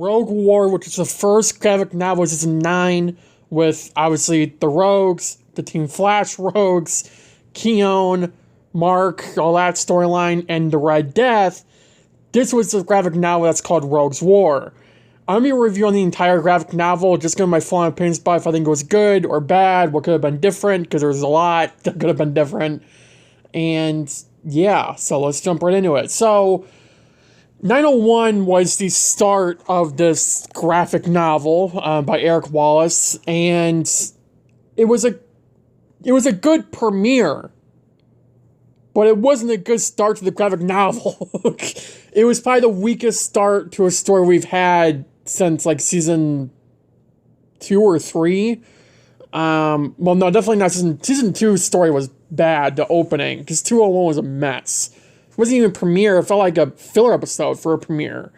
Rogue War, which is the first graphic novel, season 9, with obviously the Rogues, the Team Flash Rogues, Keone, Mark, all that storyline, and the Red Death. This was the graphic novel that's called Rogue's War. I'm going to be reviewing the entire graphic novel, just giving my full opinions about if I think it was good or bad, what could have been different, because there was a lot that could have been different. And yeah, so let's jump right into it. So 901 was the start of this graphic novel by Eric Wallace, and it was a good premiere, but it wasn't a good start to the graphic novel. It was probably the weakest start to a story we've had since like season 2 or 3. Well, no, definitely not season 2's story was bad, the opening, because 201 was a mess. It wasn't even a premiere. It felt like a filler episode for a premiere.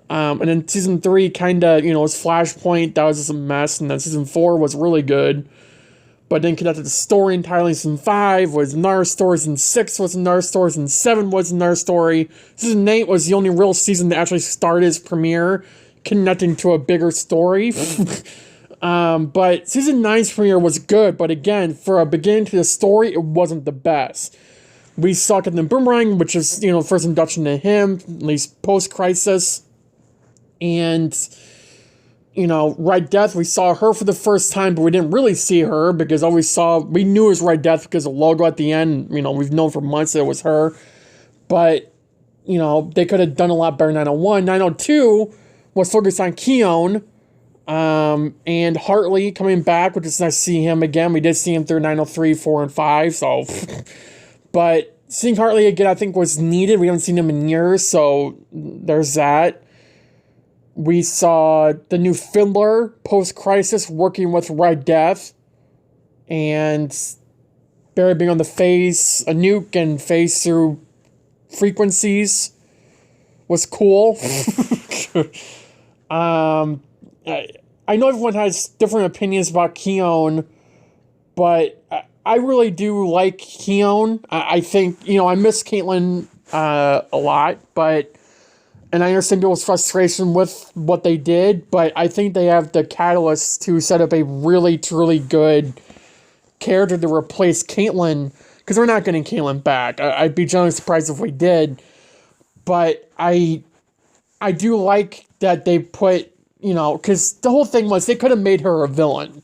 And then season 3 kind of, was Flashpoint. That was just a mess. And then season 4 was really good. But then connected the story entirely. Season 5 was another story. Season 6 was another story. Season 7 was another story. Season 8 was the only real season that actually started its premiere, connecting to a bigger story. But season 9's premiere was good. But again, for a beginning to the story, it wasn't the best. We saw Captain Boomerang, which is, first introduction to him, at least post-crisis. And, Red Death, we saw her for the first time, but we didn't really see her because all we knew it was Red Death because the logo at the end, we've known for months that it was her. But, they could have done a lot better in 901. 902 was focused on Keone and Hartley coming back, which is nice to see him again. We did see him through 903, 4, and 5, so... But seeing Hartley again, I think, was needed. We haven't seen him in years, so there's that. We saw the new Fiddler, post-crisis, working with Red Death. And Barry being on the phase, a nuke, and phase through frequencies was cool. I know everyone has different opinions about Keone, but... I really do like Keone. I think, I miss Caitlin a lot, and I understand people's frustration with what they did, but I think they have the catalyst to set up a really, truly good character to replace Caitlin, because we're not getting Caitlin back. I'd be generally surprised if we did, but I do like that they put, because the whole thing was they could have made her a villain.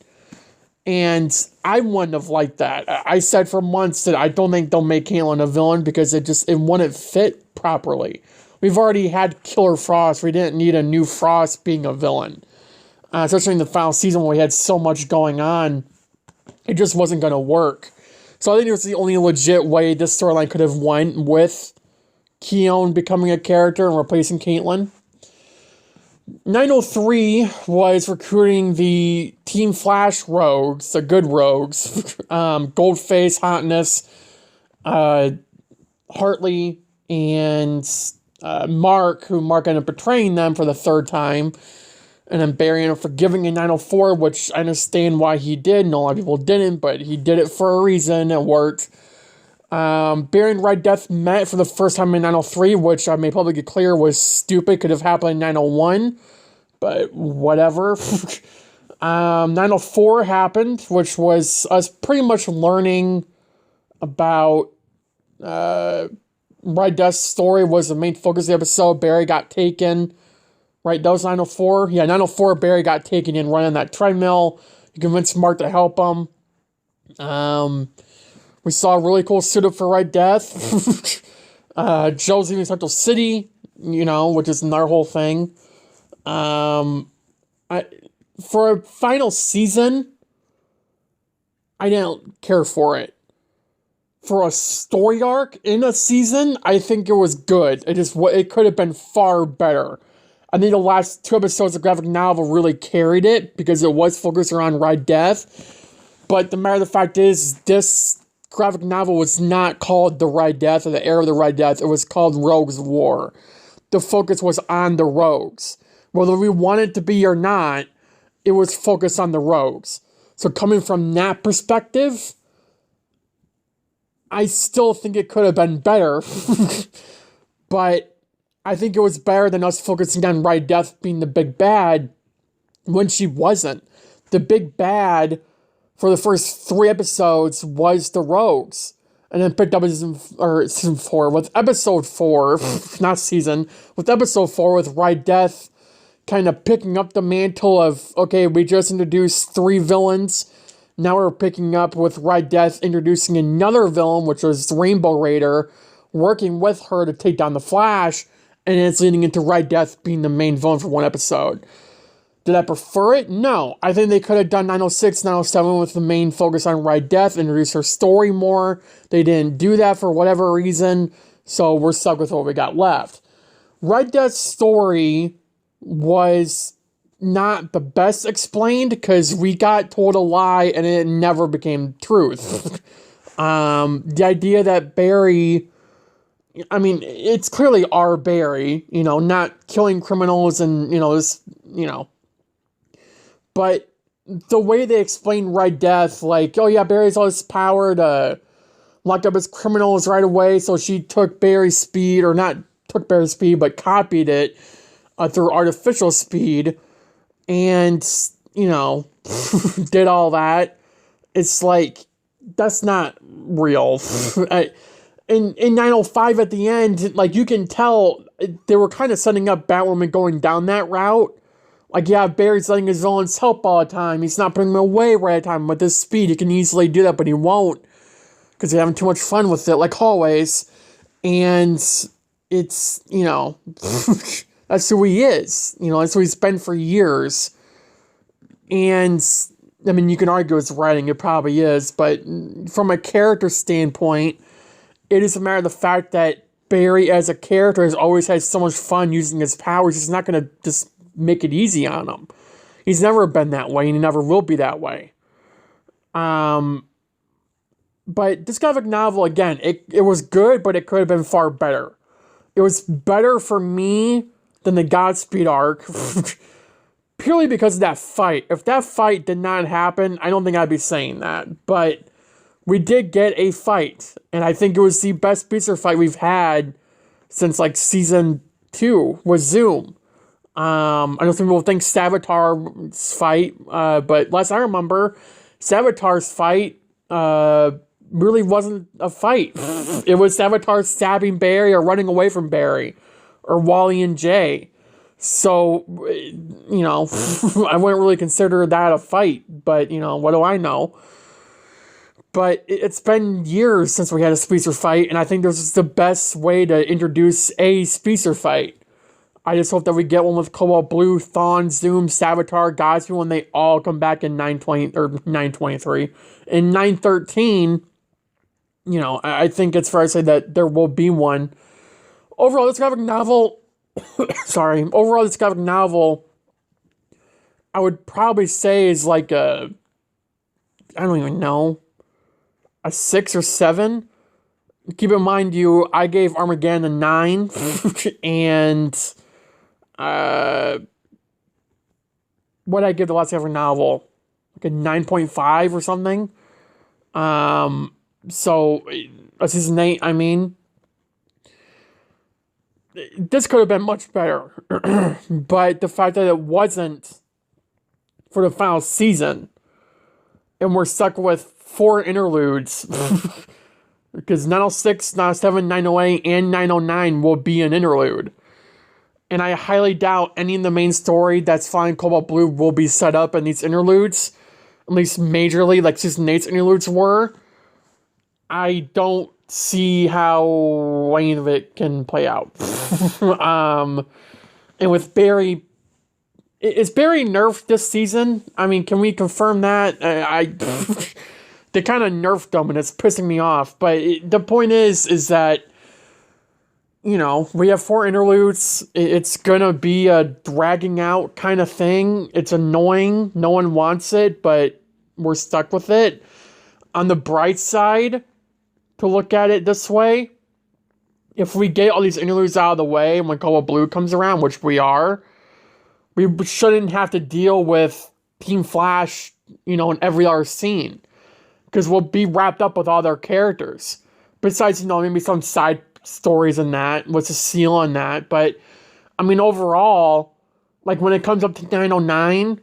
And I wouldn't have liked that. I said for months that I don't think they'll make Caitlin a villain because it wouldn't fit properly. We've already had Killer Frost. We didn't need a new Frost being a villain. Especially in the final season when we had so much going on. It just wasn't going to work. So I think it was the only legit way this storyline could have went with Keone becoming a character and replacing Caitlin. 903 was recruiting the Team Flash Rogues, the good Rogues, Goldface, Hotness, Hartley, and Mark, who Mark ended up betraying them for the third time, and then Barry ended up forgiving in 904, which I understand why he did, and a lot of people didn't, but he did it for a reason, it worked. Barry and Red Death met for the first time in 903, which I made publicly clear was stupid, could have happened in 901, but whatever. 904 happened, which was us pretty much learning about Red Death's story was the main focus of the episode. Barry got taken, right? That was 904? Yeah, 904, Barry got taken and running that treadmill. He convinced Mark to help him. We saw a really cool suit-up for Red Death. Joe's leaving Central City, which is another whole thing. For a final season, I didn't care for it. For a story arc in a season, I think it was good. It could have been far better. I think the last 2 episodes of graphic novel really carried it because it was focused around Red Death. But the matter of the fact is, this graphic novel was not called The Red Death or The Era of the Red Death. It was called Rogue's War. The focus was on the Rogues. Whether we want it to be or not, it was focused on the Rogues. So coming from that perspective, I still think it could have been better. But I think it was better than us focusing on Red Death being the big bad when she wasn't. The big bad for the first 3 episodes was the Rogues. And then picked up season 4 with episode 4, not season, with episode 4 with Red Death kind of picking up the mantle of, okay, we just introduced 3 villains. Now we're picking up with Red Death introducing another villain, which was Rainbow Raider, working with her to take down the Flash, and it's leading into Red Death being the main villain for 1 episode. Did I prefer it? No. I think they could have done 906, 907 with the main focus on Red Death, introduce her story more. They didn't do that for whatever reason, so we're stuck with what we got left. Red Death's story was not the best explained because we got told a lie and it never became truth. The idea that Barry... I mean, it's clearly our Barry, not killing criminals and, this, But the way they explain Red Death, like, oh yeah, Barry has all this power to lock up his criminals right away, so she took Barry's speed, or not took Barry's speed, but copied it through artificial speed, and, did all that. It's like, that's not real. In 905 at the end, like, you can tell they were kind of setting up Batwoman going down that route. Like, yeah, Barry's letting his villains help all the time. He's not putting them away right at the time. With this speed, he can easily do that, but he won't. Because he's having too much fun with it, like always. And it's, that's who he is. That's who he's been for years. And, I mean, you can argue it's writing. It probably is. But from a character standpoint, it is a matter of the fact that Barry, as a character, has always had so much fun using his powers. He's not going to just make it easy on him. He's never been that way, and he never will be that way. But this graphic novel, again, it was good, but it could have been far better. It was better for me than the Godspeed arc, purely because of that fight. If that fight did not happen, I don't think I'd be saying that. But we did get a fight, and I think it was the best speedster fight we've had since, like, season 2 with Zoom. I know some people think Savitar's fight, but last I remember, Savitar's fight really wasn't a fight. It was Savitar stabbing Barry or running away from Barry, or Wally and Jay. So, I wouldn't really consider that a fight, but, what do I know? But it's been years since we had a speedster fight, and I think this is the best way to introduce a speedster fight. I just hope that we get one with Cobalt Blue, Thawne, Zoom, Savitar, Godspeed when they all come back in 923. In 913, I think it's fair to say that there will be one. Overall, this graphic novel, I would probably say is like I don't even know, a 6 or 7. Keep in mind, I gave Armageddon a 9, and what did I give the last graphic novel? Like a 9.5 or something. So a season 8, I mean. This could have been much better. But the fact that it wasn't for the final season, and we're stuck with 4 interludes, because 906, 907, 908, and 909 will be an interlude. And I highly doubt any of the main story that's following Cobalt Blue will be set up in these interludes. At least majorly, like Season 8's interludes were. I don't see how any of it can play out. And with Barry... Is Barry nerfed this season? I mean, can we confirm that? They kind of nerfed him, and it's pissing me off. But the point is that... we have 4 interludes. It's gonna be a dragging out kind of thing. It's annoying. No one wants it, but we're stuck with it. On the bright side, to look at it this way, if we get all these interludes out of the way when Cobalt Blue comes around, which we are, we shouldn't have to deal with Team Flash, in every other scene. Because we'll be wrapped up with all their characters. Besides, maybe some side stories in that, what's the seal on that. But, I mean, overall, like, when it comes up to 909,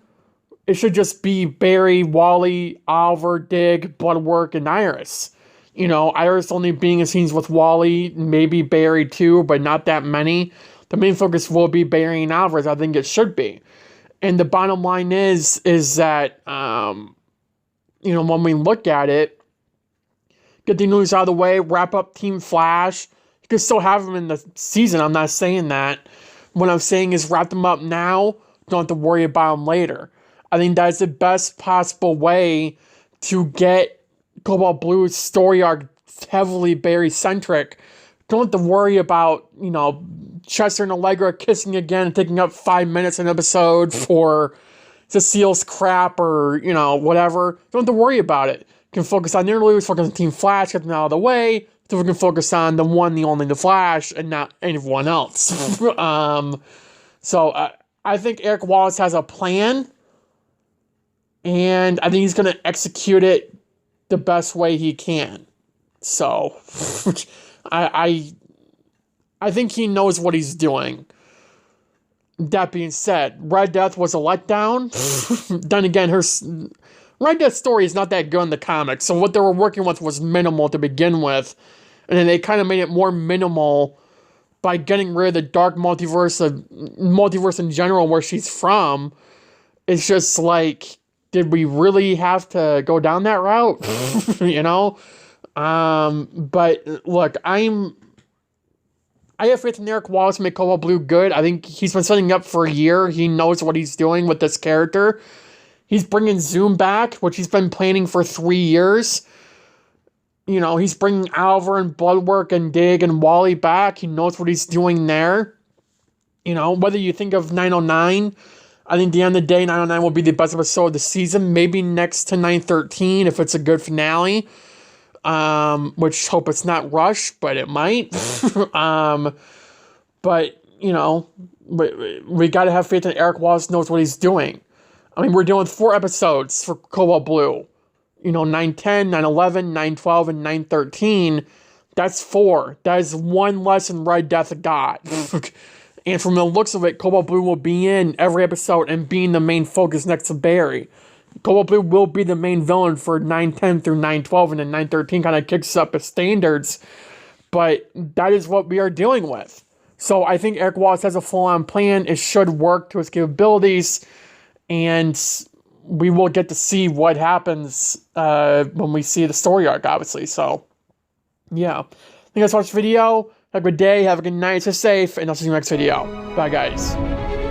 it should just be Barry, Wally, Oliver, Dig, Bloodwork, and Iris. You know, Iris only being in scenes with Wally, maybe Barry too, but not that many. The main focus will be Barry and Oliver, as I think it should be. And the bottom line is that, you know, when we look at it, get the news out of the way, wrap up Team Flash. You can still have them in the season. I'm not saying that. What I'm saying is wrap them up now. Don't have to worry about them later. I think that's the best possible way to get Cobalt Blue's story arc heavily Barry-centric. Don't have to worry about, you know, Chester and Allegra kissing again and taking up 5 minutes an episode for Cecile's crap or, you know, whatever. Don't have to worry about it. You can focus on the interludes, focus on Team Flash, get them out of the way, so we can focus on the one, the only, the Flash, and not anyone else. So I think Eric Wallace has a plan, and I think he's going to execute it the best way he can. So, I think he knows what he's doing. That being said, Red Death was a letdown. Then again, her Red Death's story is not that good in the comics, so what they were working with was minimal to begin with, and then they kind of made it more minimal by getting rid of the dark multiverse in general where she's from. It's just like, did we really have to go down that route? You know? But look, I have faith in Eric Wallace to make Cobalt Blue good. I think he's been setting up for a year. He knows what he's doing with this character. He's bringing Zoom back, which he's been planning for 3 years. You know, he's bringing Oliver and Bloodwork and Dig and Wally back. He knows what he's doing there. You know, whether you think of 909, I think at the end of the day, 909 will be the best episode of the season. Maybe next to 913 if it's a good finale. Which hope it's not rushed, but it might. But, you know, we got to have faith that Eric Wallace knows what he's doing. I mean, we're doing 4 episodes for Cobalt Blue. You know, 910, 911, 912, and 913. That's 4. That is 1 less than Red Death got. And from the looks of it, Cobalt Blue will be in every episode and being the main focus next to Barry. Cobalt Blue will be the main villain for 910 through 912, and then 913 kind of kicks up its standards. But that is what we are dealing with. So I think Eric Wallace has a full-on plan. It should work to his capabilities. And we will get to see what happens when we see the story arc, obviously. So, yeah. Thank you guys for watching the video. Have a good day. Have a good night. Stay safe. And I'll see you in the next video. Bye, guys.